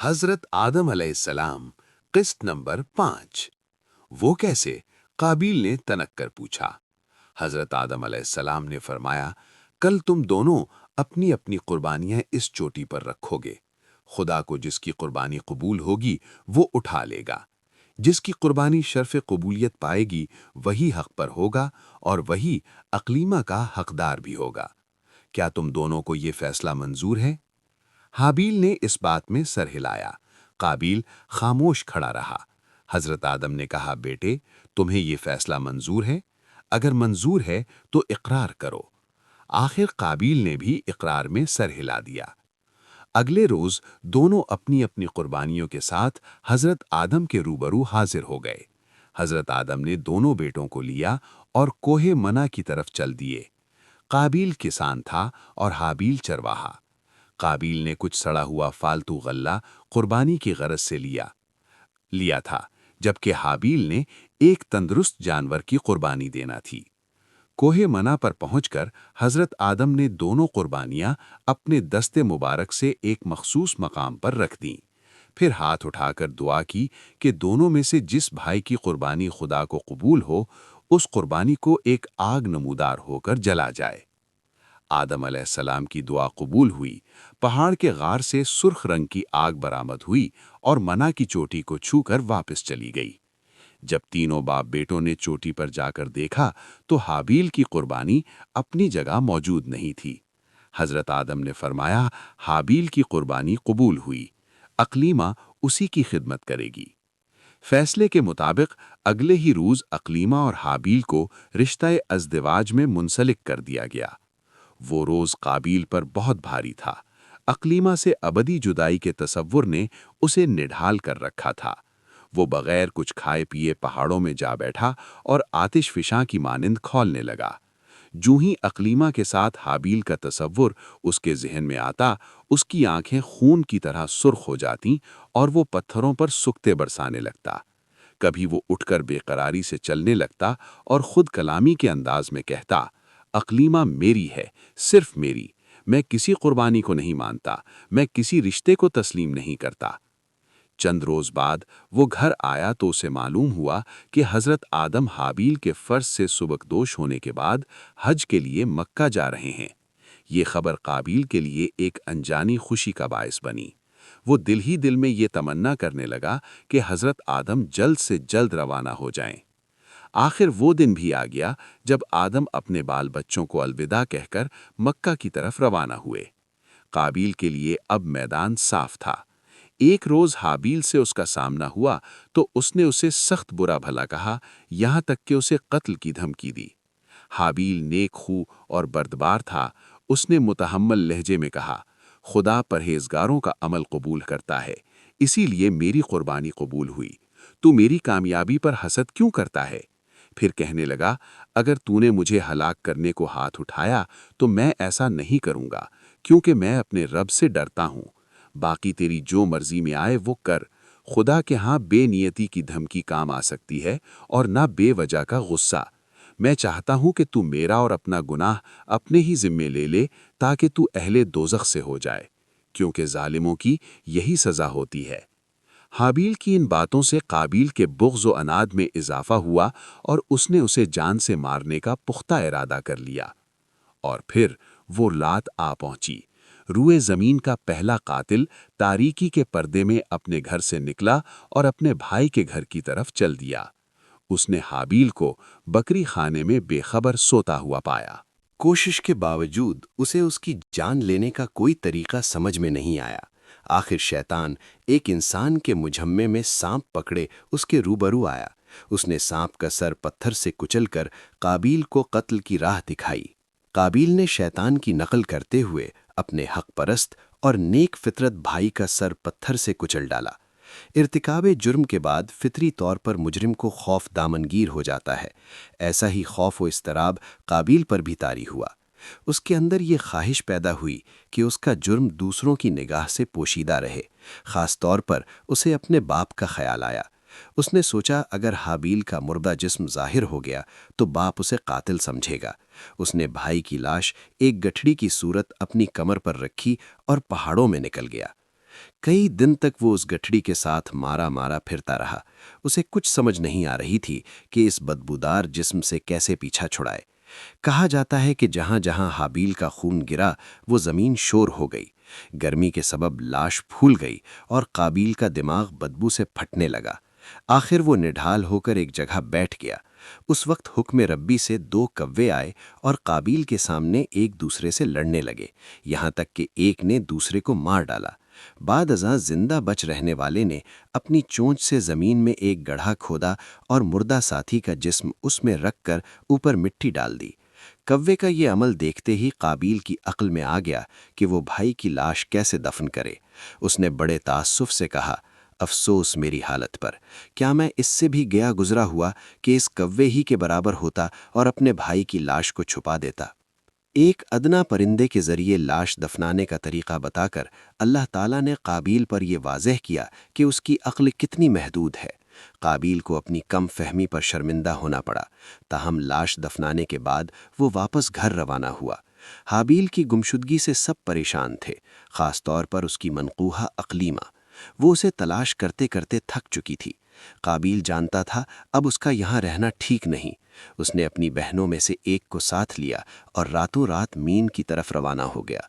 حضرت آدم علیہ السلام قسط نمبر 5 وہ کیسے؟ قابیل نے تنک کر پوچھا۔ حضرت آدم علیہ السلام نے فرمایا، کل تم دونوں اپنی اپنی قربانیاں اس چوٹی پر رکھو گے۔ خدا کو جس کی قربانی قبول ہوگی وہ اٹھا لے گا۔ جس کی قربانی شرف قبولیت پائے گی وہی حق پر ہوگا اور وہی اقلیمہ کا حقدار بھی ہوگا۔ کیا تم دونوں کو یہ فیصلہ منظور ہے؟ حابیل نے اس بات میں سر ہلایا۔ قابیل خاموش کھڑا رہا۔ حضرت آدم نے کہا، بیٹے تمہیں یہ فیصلہ منظور ہے؟ اگر منظور ہے تو اقرار کرو۔ آخر قابیل نے بھی اقرار میں سر ہلا دیا۔ اگلے روز دونوں اپنی اپنی قربانیوں کے ساتھ حضرت آدم کے روبرو حاضر ہو گئے۔ حضرت آدم نے دونوں بیٹوں کو لیا اور کوہ منع کی طرف چل دیے۔ قابیل کسان تھا اور حابیل چرواہا۔ قابیل نے کچھ سڑا ہوا فالتو غلہ قربانی کی غرض سے لیا تھا، جبکہ حابیل نے ایک تندرست جانور کی قربانی دینا تھی۔ کوہ منع پر پہنچ کر حضرت آدم نے دونوں قربانیاں اپنے دست مبارک سے ایک مخصوص مقام پر رکھ دیں، پھر ہاتھ اٹھا کر دعا کی کہ دونوں میں سے جس بھائی کی قربانی خدا کو قبول ہو، اس قربانی کو ایک آگ نمودار ہو کر جلا جائے۔ آدم علیہ السلام کی دعا قبول ہوئی، پہاڑ کے غار سے سرخ رنگ کی آگ برآمد ہوئی اور منع کی چوٹی کو چھو کر واپس چلی گئی۔ جب تینوں باپ بیٹوں نے چوٹی پر جا کر دیکھا تو حابیل کی قربانی اپنی جگہ موجود نہیں تھی۔ حضرت آدم نے فرمایا، حابیل کی قربانی قبول ہوئی، اقلیمہ اسی کی خدمت کرے گی۔ فیصلے کے مطابق اگلے ہی روز اقلیمہ اور حابیل کو رشتہ ازدواج میں منسلک کر دیا گیا۔ وہ روز قابیل پر بہت بھاری تھا۔ اقلیمہ سے ابدی جدائی کے تصور نے اسے نڈھال کر رکھا تھا۔ وہ بغیر کچھ کھائے پیے پہاڑوں میں جا بیٹھا اور آتش فشاں کی مانند کھولنے لگا۔ جوں ہی اقلیمہ کے ساتھ حابیل کا تصور اس کے ذہن میں آتا، اس کی آنکھیں خون کی طرح سرخ ہو جاتیں اور وہ پتھروں پر سکتے برسانے لگتا۔ کبھی وہ اٹھ کر بے قراری سے چلنے لگتا اور خود کلامی کے انداز میں کہتا، اقلیمہ میری ہے، صرف میری، میں کسی قربانی کو نہیں مانتا، میں کسی رشتے کو تسلیم نہیں کرتا۔ چند روز بعد وہ گھر آیا تو اسے معلوم ہوا کہ حضرت آدم حابیل کے فرض سے سبکدوش ہونے کے بعد حج کے لیے مکہ جا رہے ہیں۔ یہ خبر قابیل کے لیے ایک انجانی خوشی کا باعث بنی۔ وہ دل ہی دل میں یہ تمنا کرنے لگا کہ حضرت آدم جلد سے جلد روانہ ہو جائیں۔ آخر وہ دن بھی آ گیا جب آدم اپنے بال بچوں کو الوداع کہہ کر مکہ کی طرف روانہ ہوئے۔ قابیل کے لیے اب میدان صاف تھا۔ ایک روز حابیل سے اس کا سامنا ہوا تو اس نے اسے سخت برا بھلا کہا، یہاں تک کہ اسے قتل کی دھمکی دی۔ حابیل نیک خو اور بردبار تھا۔ اس نے متحمل لہجے میں کہا، خدا پرہیزگاروں کا عمل قبول کرتا ہے، اسی لیے میری قربانی قبول ہوئی۔ تو میری کامیابی پر حسد کیوں کرتا ہے؟ پھر کہنے لگا، اگر تو نے مجھے ہلاک کرنے کو ہاتھ اٹھایا تو میں ایسا نہیں کروں گا، کیونکہ میں اپنے رب سے ڈرتا ہوں۔ باقی تیری جو مرضی میں آئے وہ کر۔ خدا کے ہاں بے نیتی کی دھمکی کام آ سکتی ہے اور نہ بے وجہ کا غصہ۔ میں چاہتا ہوں کہ تو میرا اور اپنا گناہ اپنے ہی ذمے لے لے تاکہ تو اہل دوزخ سے ہو جائے، کیونکہ ظالموں کی یہی سزا ہوتی ہے۔ حابیل کی ان باتوں سے قابیل کے بغض و عناد میں اضافہ ہوا اور اس نے اسے جان سے مارنے کا پختہ ارادہ کر لیا۔ اور پھر وہ رات آ پہنچی۔ روئے زمین کا پہلا قاتل تاریکی کے پردے میں اپنے گھر سے نکلا اور اپنے بھائی کے گھر کی طرف چل دیا۔ اس نے حابیل کو بکری خانے میں بے خبر سوتا ہوا پایا۔ کوشش کے باوجود اسے اس کی جان لینے کا کوئی طریقہ سمجھ میں نہیں آیا۔ آخر شیطان ایک انسان کے مجمع میں سانپ پکڑے اس کے روبرو آیا۔ اس نے سانپ کا سر پتھر سے کچل کر قابیل کو قتل کی راہ دکھائی۔ قابیل نے شیطان کی نقل کرتے ہوئے اپنے حق پرست اور نیک فطرت بھائی کا سر پتھر سے کچل ڈالا۔ ارتکاب جرم کے بعد فطری طور پر مجرم کو خوف دامنگیر ہو جاتا ہے۔ ایسا ہی خوف و اضطراب قابیل پر بھی طاری ہوا۔ اس کے اندر یہ خواہش پیدا ہوئی کہ اس کا جرم دوسروں کی نگاہ سے پوشیدہ رہے۔ خاص طور پر اسے اپنے باپ کا خیال آیا۔ اس نے سوچا اگر حابیل کا مردہ جسم ظاہر ہو گیا تو باپ اسے قاتل سمجھے گا۔ اس نے بھائی کی لاش ایک گٹھڑی کی صورت اپنی کمر پر رکھی اور پہاڑوں میں نکل گیا۔ کئی دن تک وہ اس گٹھڑی کے ساتھ مارا مارا پھرتا رہا۔ اسے کچھ سمجھ نہیں آ رہی تھی کہ اس بدبودار جسم سے کیسے پیچھا چھڑائے۔ کہا جاتا ہے کہ جہاں جہاں حابیل کا خون گرا وہ زمین شور ہو گئی، گرمی کے سبب لاش پھول گئی اور قابیل کا دماغ بدبو سے پھٹنے لگا۔ آخر وہ نڈھال ہو کر ایک جگہ بیٹھ گیا۔ اس وقت حکم ربی سے 2 کوے آئے اور قابیل کے سامنے ایک دوسرے سے لڑنے لگے، یہاں تک کہ ایک نے دوسرے کو مار ڈالا۔ بعد ازاں زندہ بچ رہنے والے نے اپنی چونچ سے زمین میں ایک گڑھا کھودا اور مردہ ساتھی کا جسم اس میں رکھ کر اوپر مٹی ڈال دی۔ کوے کا یہ عمل دیکھتے ہی قابیل کی عقل میں آ گیا کہ وہ بھائی کی لاش کیسے دفن کرے۔ اس نے بڑے تاسف سے کہا، افسوس میری حالت پر، کیا میں اس سے بھی گیا گزرا ہوا کہ اس کوے ہی کے برابر ہوتا اور اپنے بھائی کی لاش کو چھپا دیتا۔ ایک ادنا پرندے کے ذریعے لاش دفنانے کا طریقہ بتا کر اللہ تعالیٰ نے قابیل پر یہ واضح کیا کہ اس کی عقل کتنی محدود ہے۔ قابیل کو اپنی کم فہمی پر شرمندہ ہونا پڑا، تاہم لاش دفنانے کے بعد وہ واپس گھر روانہ ہوا۔ حابیل کی گمشدگی سے سب پریشان تھے، خاص طور پر اس کی منقوہہ اقلیمہ۔ وہ اسے تلاش کرتے کرتے تھک چکی تھی۔ قابیل جانتا تھا اب اس کا یہاں رہنا ٹھیک نہیں۔ اس نے اپنی بہنوں میں سے ایک کو ساتھ لیا اور راتوں رات مین کی طرف روانہ ہو گیا۔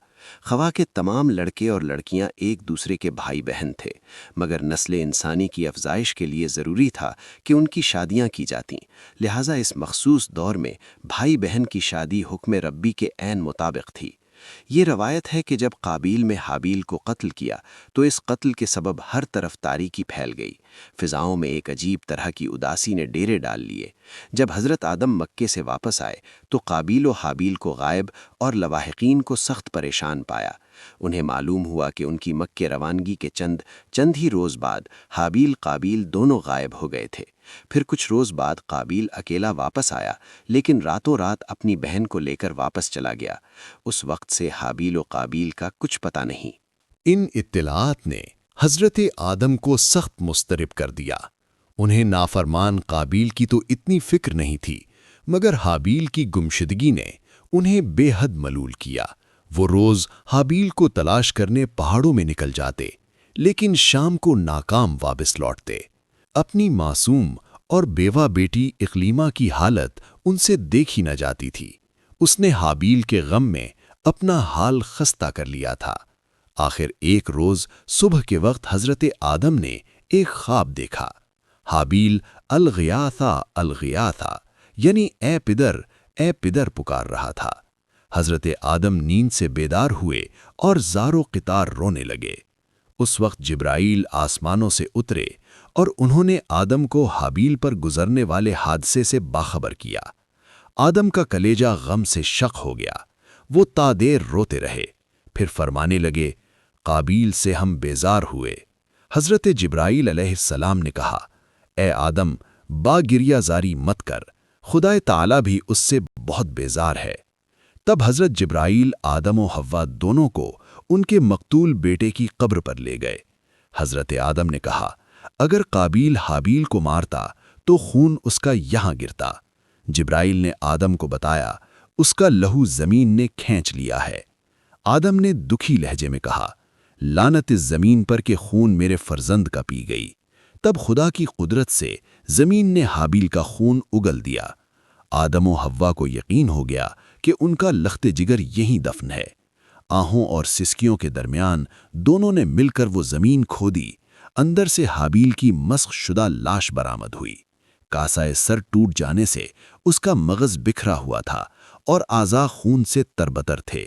خوا کے تمام لڑکے اور لڑکیاں ایک دوسرے کے بھائی بہن تھے، مگر نسل انسانی کی افزائش کے لیے ضروری تھا کہ ان کی شادیاں کی جاتیں، لہٰذا اس مخصوص دور میں بھائی بہن کی شادی حکم ربی کے عین مطابق تھی۔ یہ روایت ہے کہ جب قابیل میں حابیل کو قتل کیا تو اس قتل کے سبب ہر طرف تاریکی پھیل گئی۔ فضاؤں میں ایک عجیب طرح کی اداسی نے ڈیرے ڈال لیے۔ جب حضرت آدم مکے سے واپس آئے تو قابیل و حابیل کو غائب اور لواحقین کو سخت پریشان پایا۔ انہیں معلوم ہوا کہ ان کی مکے روانگی کے چند ہی روز بعد حابیل قابیل دونوں غائب ہو گئے تھے۔ پھر کچھ روز بعد قابیل اکیلا واپس آیا، لیکن راتوں رات اپنی بہن کو لے کر واپس چلا گیا۔ اس وقت سے حابیل و قابیل کا کچھ پتہ نہیں۔ ان اطلاعات نے حضرت آدم کو سخت مضطرب کر دیا۔ انہیں نافرمان قابیل کی تو اتنی فکر نہیں تھی، مگر حابیل کی گمشدگی نے انہیں بے حد ملول کیا۔ وہ روز حابیل کو تلاش کرنے پہاڑوں میں نکل جاتے، لیکن شام کو ناکام واپس لوٹتے۔ اپنی معصوم اور بیوہ بیٹی اقلیمہ کی حالت ان سے دیکھی نہ جاتی تھی۔ اس نے حابیل کے غم میں اپنا حال خستہ کر لیا تھا۔ آخر ایک روز صبح کے وقت حضرت آدم نے ایک خواب دیکھا۔ حابیل الغیاثا الغیاثا یعنی اے پدر پکار رہا تھا۔ حضرت آدم نیند سے بیدار ہوئے اور زار و قطار رونے لگے۔ اس وقت جبرائیل آسمانوں سے اترے اور انہوں نے آدم کو حابیل پر گزرنے والے حادثے سے باخبر کیا۔ آدم کا کلیجہ غم سے شق ہو گیا۔ وہ تا دیر روتے رہے، پھر فرمانے لگے، قابیل سے ہم بیزار ہوئے۔ حضرت جبرائیل علیہ السلام نے کہا، اے آدم، گریہ زاری مت کر، خدا تعالیٰ بھی اس سے بہت بیزار ہے۔ تب حضرت جبرائیل آدم و حوا دونوں کو ان کے مقتول بیٹے کی قبر پر لے گئے۔ حضرت آدم نے کہا، اگر قابیل حابیل کو مارتا تو خون اس کا یہاں گرتا۔ جبرائیل نے آدم کو بتایا، اس کا لہو زمین نے کھینچ لیا ہے۔ آدم نے دکھی لہجے میں کہا، لعنت اس زمین پر کہ خون میرے فرزند کا پی گئی۔ تب خدا کی قدرت سے زمین نے حابیل کا خون اگل دیا۔ آدم و حوا کو یقین ہو گیا کہ ان کا لخت جگر یہیں دفن ہے۔ آہوں اور سسکیوں کے درمیان دونوں نے مل کر وہ زمین کھودی۔ اندر سے حابیل کی مسخ شدہ لاش برآمد ہوئی۔ کاسائے سر ٹوٹ جانے سے اس کا مغز بکھرا ہوا تھا اور اعضاء خون سے تربتر تھے۔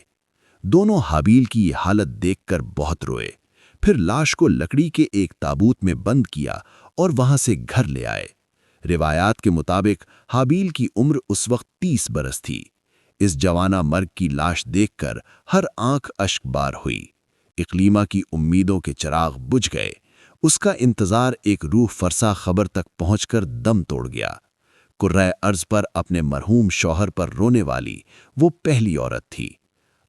دونوں حابیل کی یہ حالت دیکھ کر بہت روئے، پھر لاش کو لکڑی کے ایک تابوت میں بند کیا اور وہاں سے گھر لے آئے۔ روایات کے مطابق حابیل کی عمر اس وقت 30 برس تھی۔ اس جوانہ مرگ کی لاش دیکھ کر ہر آنکھ اشک بار ہوئی۔ اقلیمہ کی امیدوں کے چراغ بجھ گئے۔ اس کا انتظار ایک روح فرسا خبر تک پہنچ کر دم توڑ گیا۔ کرۂ ارض پر اپنے مرحوم شوہر پر رونے والی وہ پہلی عورت تھی۔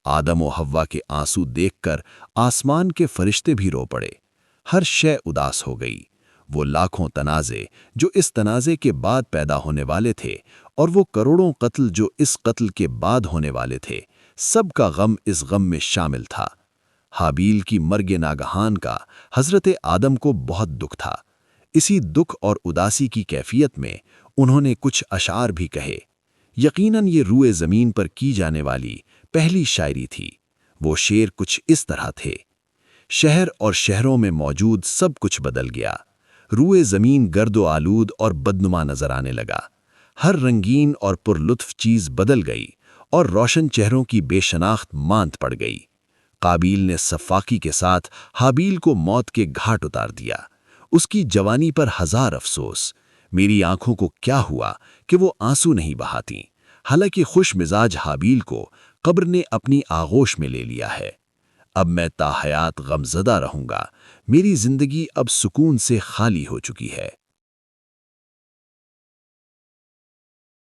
آدم و حوا کے آنسو دیکھ کر آسمان کے فرشتے بھی رو پڑے۔ ہر شے اداس ہو گئی۔ وہ لاکھوں تنازع جو اس تنازع کے بعد پیدا ہونے والے تھے اور وہ کروڑوں قتل جو اس قتل کے بعد ہونے والے تھے، سب کا غم اس غم میں شامل تھا۔ حابیل کی مرگ ناگہان کا حضرت آدم کو بہت دکھ تھا۔ اسی دکھ اور اداسی کی کیفیت میں انہوں نے کچھ اشعار بھی کہے۔ یقیناً یہ روئے زمین پر کی جانے والی پہلی شاعری تھی۔ وہ شعر کچھ اس طرح تھے: شہر اور شہروں میں موجود سب کچھ بدل گیا، روئے زمین گرد و آلود اور بدنما نظر آنے لگا۔ ہر رنگین اور پرلطف چیز بدل گئی اور روشن چہروں کی بے شناخت ماند پڑ گئی۔ قابیل نے صفاقی کے ساتھ حابیل کو موت کے گھاٹ اتار دیا۔ اس کی جوانی پر ہزار افسوس، میری آنکھوں کو کیا ہوا کہ وہ آنسو نہیں بہاتیں، حالانکہ خوش مزاج حابیل کو قبر نے اپنی آغوش میں لے لیا ہے۔ اب میں تا حیات غمزدہ رہوں گا، میری زندگی اب سکون سے خالی ہو چکی ہے۔